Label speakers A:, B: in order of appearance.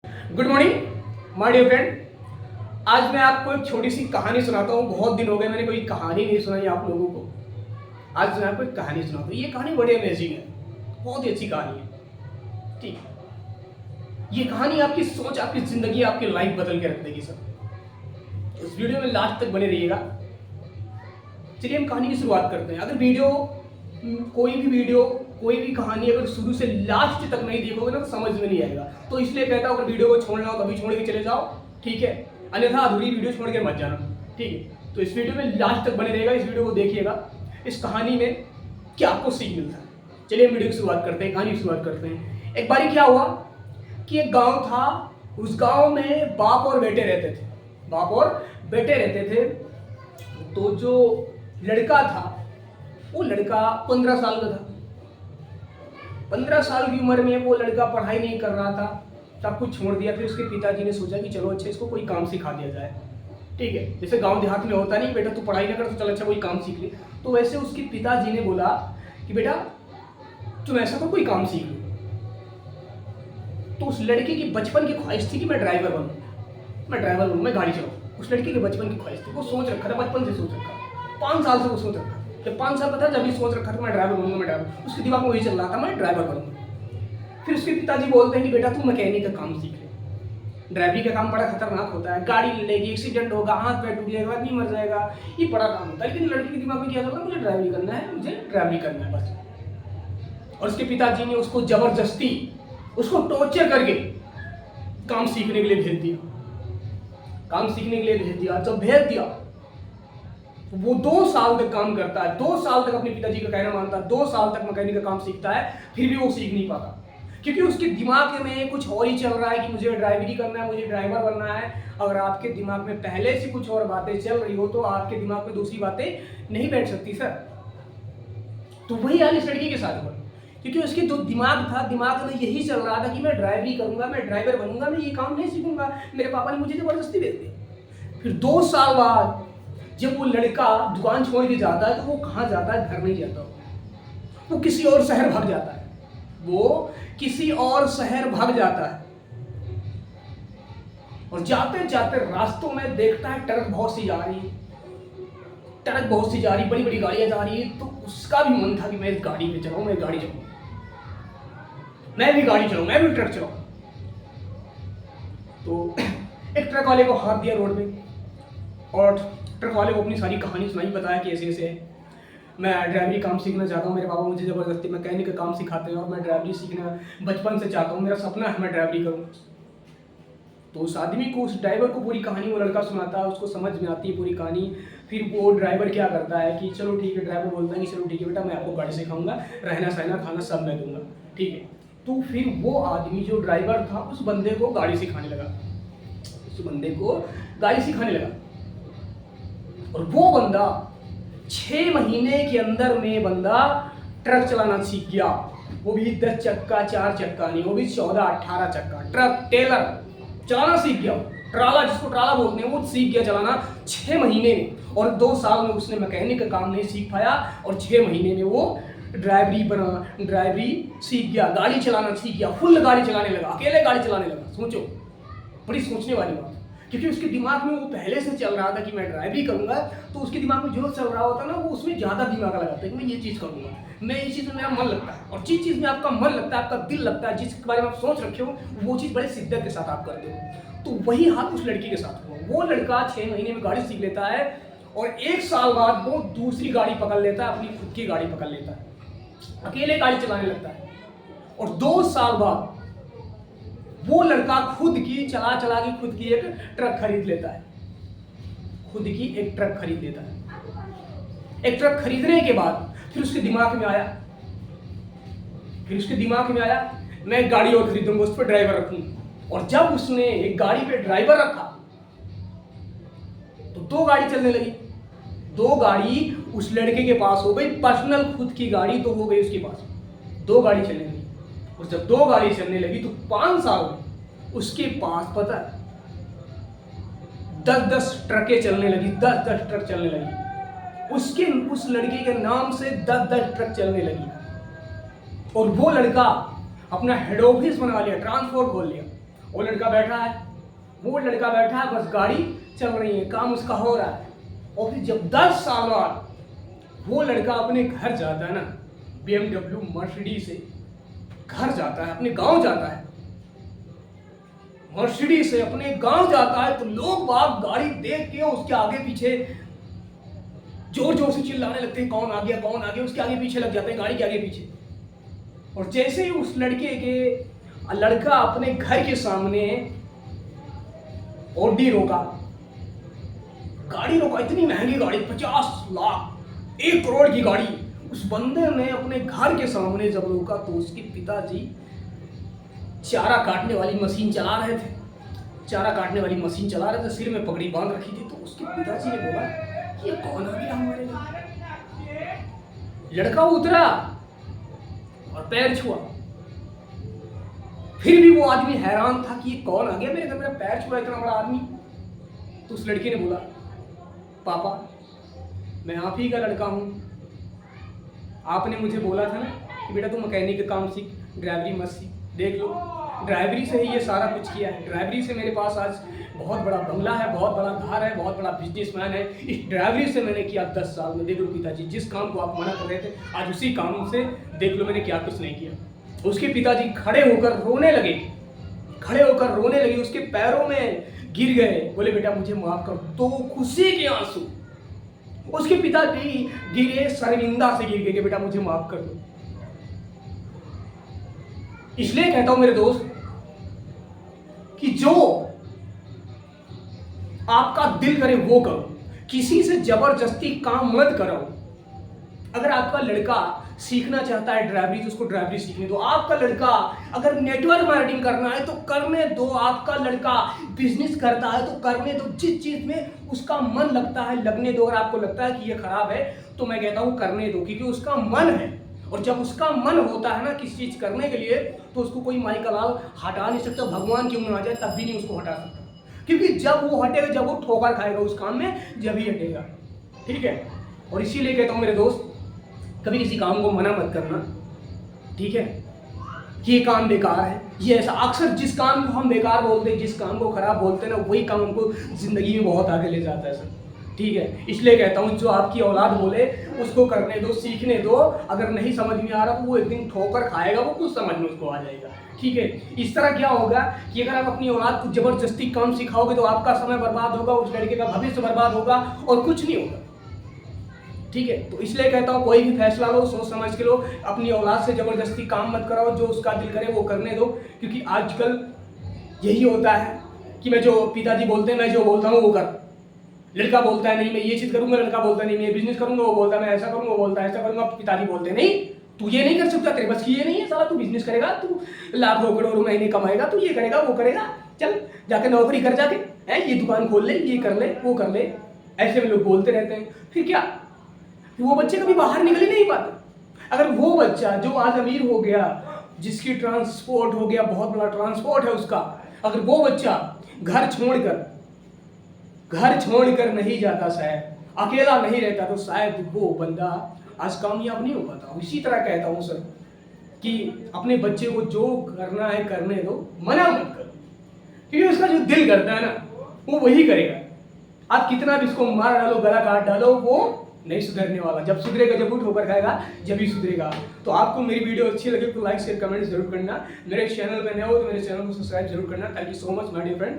A: Good morning my dear friend. आज मैं आपको एक छोटी सी कहानी सुनाता हूँ। बहुत दिन हो गए मैंने कोई कहानी नहीं सुनाई आप लोगों को। आज मैं आपको एक कहानी सुनाता हूँ। ये कहानी बड़ी अमेजिंग है, बहुत ही अच्छी कहानी है। ठीक है, ये कहानी आपकी सोच, आपकी जिंदगी, आपकी लाइफ बदल के रख देगी सर। इस वीडियो में लास्ट तक बने रहिएगा। चलिए हम कहानी की शुरुआत करते हैं। अगर कोई भी कहानी अगर शुरू से लास्ट तक नहीं देखोगे ना तो समझ में नहीं आएगा। तो इसलिए कहता हूँ अगर वीडियो को छोड़ना हो तभी छोड़ के चले जाओ, ठीक है, अन्यथा अधूरी वीडियो छोड़ के मत जाना, ठीक है। तो इस वीडियो में लास्ट तक बने रहेगा, इस वीडियो को देखिएगा। इस कहानी में क्या आपको सीख मिलता है। चलिए हम वीडियो की शुरुआत करते हैं, कहानी की शुरुआत करते हैं। एक बारी क्या हुआ कि एक गाँव था, उस गाँव में बाप और बेटे रहते थे। तो जो लड़का था वो लड़का 15 साल का था। 15 साल की उम्र में वो लड़का पढ़ाई नहीं कर रहा था, सब कुछ छोड़ दिया। फिर उसके पिताजी ने सोचा कि चलो अच्छा इसको कोई काम सिखा दिया जाए, ठीक है। जैसे गांव देहात में होता नहीं, बेटा तू पढ़ाई ना कर तो चल अच्छा कोई काम सीख ले। तो वैसे उसके पिताजी ने बोला कि बेटा तुम ऐसा तो कोई काम सीख लो। तो उस लड़के की बचपन की ख्वाहिश थी कि मैं ड्राइवर बनूँ, मैं गाड़ी चलाऊँ। उस लड़के की बचपन की ख्वाहिश थी, वो सोच रखा था, बचपन से सोच रखा, 5 साल से वो सोच रखा। जब 5 साल का था जब भी सोच रखा था मैं ड्राइवर बनूंगा, उसके दिमाग में वही चल रहा था, मैं ड्राइवर बनूंगा। फिर उसके पिताजी बोलते हैं कि बेटा तू मैकेनिक का काम सीख ले, ड्राइवरी का काम बड़ा खतरनाक होता है, गाड़ी लेगी, एक्सीडेंट होगा, हाथ पैर टूट जाएगा, आदमी मर जाएगा, ये बड़ा काम होता है। लेकिन लड़के के दिमाग में क्या चल रहा है, मुझे ड्राइवरी करना है बस। और उसके पिताजी ने उसको जबरदस्ती उसको टॉर्चर करके काम सीखने के लिए भेज दिया। जब भेज दिया वो 2 साल तक काम करता है, 2 साल तक अपने पिताजी का कहना मानता है, 2 साल तक मैकेनिक का काम सीखता है, फिर भी वो सीख नहीं पाता। क्योंकि उसके दिमाग में कुछ और ही चल रहा है कि मुझे ड्राइवरी करना है, मुझे ड्राइवर बनना है। अगर आपके दिमाग में पहले से कुछ और बातें चल रही हो तो आपके दिमाग में दूसरी बातें नहीं बैठ सकती सर। तो वही हाल इस लड़की के साथ हुआ, क्योंकि उसके जो दिमाग में यही चल रहा था कि मैं ड्राइवरी करूंगा, मैं ड्राइवर बनूंगा, मैं ये काम नहीं सीखूंगा, मेरे पापा ने मुझे जबरदस्ती भेज दिया। फिर 2 साल बाद जब वो लड़का दुकान छोड़ के जाता है तो वो कहाँ जाता है, घर नहीं जाता, वो किसी और शहर भाग जाता है। और जाते जाते रास्तों में देखता है ट्रक बहुत सी जा रही, बड़ी बड़ी गाड़ियां जा रही है। तो उसका भी मन था कि मैं इस गाड़ी पे चलाऊं, मैं भी गाड़ी चलाऊं, मैं भी ट्रक चलाऊं। तो एक ट्रक वाले को हाथ दिया रोड पे, और ट्रक वाले को अपनी सारी कहानी सुनाई, बताया कि ऐसे ऐसे मैं ड्राइवरी काम सीखना चाहता हूँ, मेरे पापा मुझे ज़बरदस्ती मैकेनिक का काम सिखाते हैं और मैं ड्राइवरी सीखना बचपन से चाहता हूँ, मेरा सपना है मैं ड्राइवरी करूँ। तो उस आदमी को, उस ड्राइवर को पूरी कहानी वो लड़का सुनाता है, उसको समझ में आती है पूरी कहानी। फिर वो ड्राइवर क्या करता है कि चलो ठीक है, ड्राइवर बोलता है कि चलो ठीक है बेटा मैं आपको गाड़ी सिखाऊंगा, रहना सहना खाना सब मैं दूंगा, ठीक है। तो फिर वो आदमी जो ड्राइवर था उस बंदे को गाड़ी सिखाने लगा, और वो बंदा 6 महीने के अंदर में बंदा ट्रक चलाना सीख गया। वो भी 10 चक्का 4 चक्का नहीं, वो भी 14-18 चक्का ट्रक टेलर चलाना सीख गया। ट्राला, जिसको ट्राला बोलते हैं, वो सीख गया चलाना 6 महीने में। और 2 साल में उसने मैकेनिक का काम नहीं सीख पाया, और 6 महीने में वो ड्राइवरी सीख गया, गाड़ी चलाना सीख गया, फुल गाड़ी चलाने लगा, अकेले गाड़ी चलाने लगा। सोचो, बड़ी सोचने वाली बात, क्योंकि उसके दिमाग में वो पहले से चल रहा था कि मैं ड्राइवरी करूंगा। तो उसके दिमाग में जो चल रहा होता ना, वो उसमें ज़्यादा दिमाग लगाता है कि मैं ये चीज़ करूंगा, मैं इस चीज़ में मेरा मन लगता है। और जिस चीज़ में आपका मन लगता है, आपका दिल लगता है, जिसके बारे में आप सोच रखे हो, वो चीज़ बड़े शिद्दत के साथ आप करते हो। तो वही हाल उस लड़की के साथ हुआ। वो लड़का 6 महीने में गाड़ी सीख लेता है, और 1 साल बाद वो दूसरी गाड़ी पकड़ लेता है, अपनी खुद की गाड़ी पकड़ लेता है, अकेले गाड़ी चलाने लगता है। और 2 साल बाद वो लड़का खुद की एक ट्रक खरीद लेता है। एक ट्रक खरीदने के बाद फिर उसके दिमाग में आया मैं गाड़ी और खरीदूंगा, उस पर ड्राइवर रखूंगा। और जब उसने एक गाड़ी पे ड्राइवर रखा तो 2 गाड़ी चलने लगी। 2 गाड़ी उस लड़के के पास हो गई, पर्सनल खुद की गाड़ी तो हो गई उसके पास, 2 गाड़ी चलने लगी। और जब 2 गाड़ी चलने लगी तो 5 साल में उसके पास पता है 10-10 ट्रकें चलने लगी, 10-10 ट्रक चलने लगी। उस लड़के के नाम से 10-10 ट्रक चलने लगी। और वो लड़का अपना हेड ऑफिस बना लिया, ट्रांसपोर्ट खोल लिया, वो लड़का बैठा है, बस गाड़ी चल रही है, काम उसका हो रहा है। और फिर जब 10 साल बाद वो लड़का अपने घर जाता है ना, BMW मर्सिडीज से घर जाता है, अपने गांव जाता है, मर्सिडीज से अपने गांव जाता है, तो लोग बाग गाड़ी देख के उसके आगे पीछे जोर जोर से चिल्लाने लगते हैं, कौन आ गया कौन आ गया, उसके आगे पीछे लग जाते हैं, गाड़ी के आगे पीछे। और जैसे ही उस लड़का अपने घर के सामने ऑडी रोका, गाड़ी रोका, इतनी महंगी गाड़ी 50 लाख 1 करोड़ की गाड़ी, उस बंदे ने अपने घर के सामने जब रोका तो उसके पिताजी चारा काटने वाली मशीन चला रहे थे, सिर में पगड़ी बांध रखी थी। तो उसके पिताजी ने बोला ये कौन आ गया हमारे घर। लड़का उतरा और पैर छुआ, फिर भी वो आदमी हैरान था कि ये कौन आ गया मेरे घर, मेरा पैर छुआ इतना बड़ा आदमी। तो उस लड़के ने बोला पापा मैं आप ही का लड़का हूं, आपने मुझे बोला था ना कि बेटा तू मैकेनिक का काम सीख, ड्राइवरी मत सीख। देख लो ड्राइवरी से ही ये सारा कुछ किया है, ड्राइवरी से मेरे पास आज बहुत बड़ा बंगला है, बहुत बड़ा घर है, बहुत बड़ा बिजनेसमैन है। इस ड्राइवरी से मैंने किया 10 साल में। देख लो पिताजी, जिस काम को आप मना कर रहे थे आज उसी काम से देख लो मैंने क्या कुछ नहीं किया। उसके पिताजी खड़े होकर रोने लगे, उसके पैरों में गिर गए, बोले बेटा मुझे माफ कर दो, खुशी के आंसू। उसके पिताजी गिरे, शर्मिंदा से गिर गए कि बेटा मुझे माफ कर दो। इसलिए कहता हूं मेरे दोस्त कि जो आपका दिल करे वो करो, किसी से जबरदस्ती काम मत करो। अगर आपका लड़का सीखना चाहता है ड्राइवरी तो उसको ड्राइवरी सीखने दो। आपका लड़का अगर नेटवर्क मार्केटिंग करना है तो करने दो। आपका लड़का बिजनेस करता है तो करने दो। जिस चीज में उसका मन लगता है लगने दो। अगर आपको लगता है कि ये खराब है तो मैं कहता हूं करने दो, क्योंकि उसका मन है। और जब उसका मन होता है ना किसी चीज करने के लिए तो उसको कोई माई का लाल हटा नहीं सकता, भगवान क्यों ना आ जाए तब भी नहीं उसको हटा सकता। क्योंकि जब वो हटेगा, जब वो ठोकर खाएगा उस काम में, जब ही हटेगा। ठीक है, और इसीलिए कहता हूं मेरे दोस्त कभी किसी काम को मना मत करना, ठीक है, कि ये काम बेकार है, ये ऐसा। अक्सर जिस काम को हम बेकार बोलते हैं, जिस काम को खराब बोलते हैं ना, वही काम हमको जिंदगी में बहुत आगे ले जाता है सर। ठीक है, इसलिए कहता हूँ जो आपकी औलाद बोले उसको करने दो, सीखने दो। अगर नहीं समझ में आ रहा तो वो एक दिन ठोकर खाएगा, वो कुछ समझ में उसको आ जाएगा। ठीक है, इस तरह क्या होगा कि अगर आप अपनी औलाद को जबरदस्ती काम सिखाओगे तो आपका समय बर्बाद होगा, उस लड़के का भविष्य बर्बाद होगा और कुछ नहीं होगा। ठीक है, तो इसलिए कहता हूँ कोई भी फैसला लो सोच समझ के लो। अपनी औलाद से जबरदस्ती काम मत कराओ, जो उसका दिल करे वो करने दो। क्योंकि आजकल यही होता है कि मैं जो पिताजी बोलते हैं मैं जो बोलता हूँ वो कर। लड़का बोलता है नहीं मैं ये चीज करूंगा, लड़का बोलता है नहीं मैं बिजनेस करूंगा, वो बोलता है मैं ऐसा करूंगा, वो बोलता है ऐसा करूंगा। पिताजी बोलते हैं नहीं तू ये नहीं कर सकता, तेरे बस की ये नहीं है साला, तू बिजनेस करेगा, तू लाखों करोड़ों महीने कमाएगा, तू ये करेगा वो करेगा, चल जाके नौकरी कर, जाके है ये दुकान खोल ले, ये कर ले वो कर ले। ऐसे में लोग बोलते रहते हैं। फिर क्या, वो बच्चे कभी बाहर निकल ही नहीं पाते। अगर वो बच्चा जो आज अमीर हो गया, जिसकी ट्रांसपोर्ट हो गया, बहुत बड़ा ट्रांसपोर्ट है उसका, अगर वो बच्चा घर छोड़कर नहीं जाता, शायद अकेला नहीं रहता, तो शायद वो बंदा आज कामयाब नहीं हो पाता। इसी तरह कहता हूं सर कि अपने बच्चे को जो करना है करने दो, मना मत करो, क्योंकि उसका जो दिल करता है ना वो वही करेगा। आप कितना भी इसको मार डालो, गला काट डालो, वो नहीं सुधरने वाला। जब सुधरेगा, जब वो ठोकर खाएगा, जब ही सुधरेगा। तो आपको मेरी वीडियो अच्छी लगे तो लाइक शेयर कमेंट जरूर करना। मेरे चैनल पे नए हो तो मेरे चैनल को सब्सक्राइब जरूर करना। Thank you so much my dear friend.